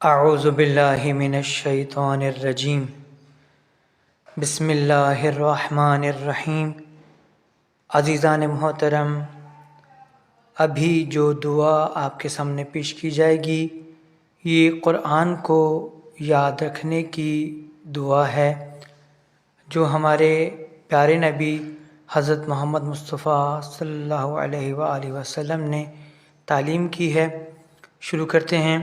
अऊज़ु बिल्लाहि मिनश शैतानिर रजीम। बिस्मिल्लाहिर्रहमानिर रहीम। अज़ीज़ान मोहतरम, अभी जो दुआ आपके सामने पेश की जाएगी ये क़ुरआन को याद रखने की दुआ है जो हमारे प्यारे नबी हज़रत मोहम्मद मुस्तफ़ा सल्लल्लाहु अलैहि वसल्लम ने तालीम की है। शुरू करते हैं।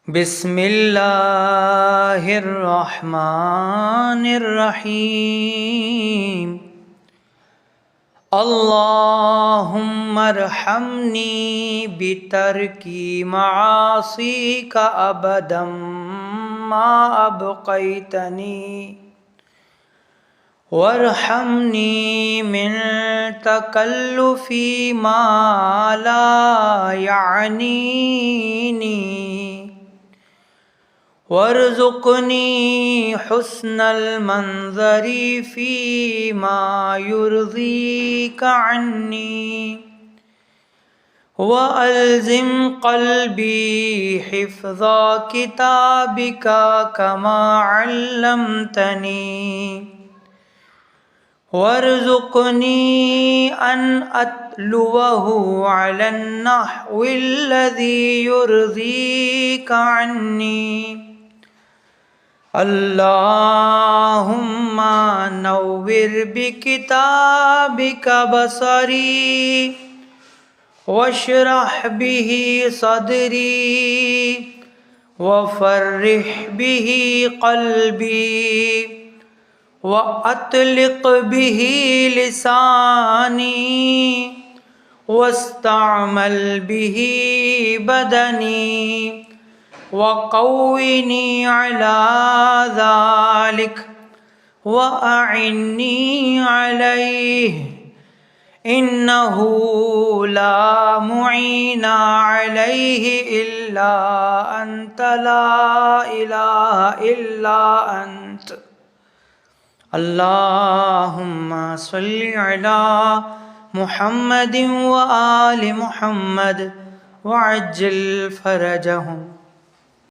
बिस्मिल्लाहिर्रहमानिर्रहीम। अल्लाहुम्मरहमनी बितर्की मआसीका अबदम मा अबक़ैतनी वरहमनी मिन तकल्लुफ़ी मा ला यानीनी वर्ज़ुक़नी हुस्नल मंज़री फ़ीमा युर्ज़ीका अन्नी व अल्ज़िम क़ल्बी हिफ़्ज़ा किताबिका कमा अल्लमतनी वर्ज़ुक़नी अन अत्लुवहु अलन नहविल्लज़ी युर्ज़ीका अन्नी। अल्लाहुम्मा नव्विर बिकिताबिका बसरी वश्रह बिही सदरी वफ़र्रिह बिही क़ल्बी व अतलिक़ बिही लिसानी वस्तअमल बिही बदनी वक़व्विनी अला ज़ालिक व अइन्नी अलैहि इन्नहु ला मुईना अलैहि इल्ला अंत ला इलाहा इल्ला अंत। अल्लाहुम्मा सल्लि अला मुहम्मदिन व आलि मुहम्मद व अज्जिल फरजहुम।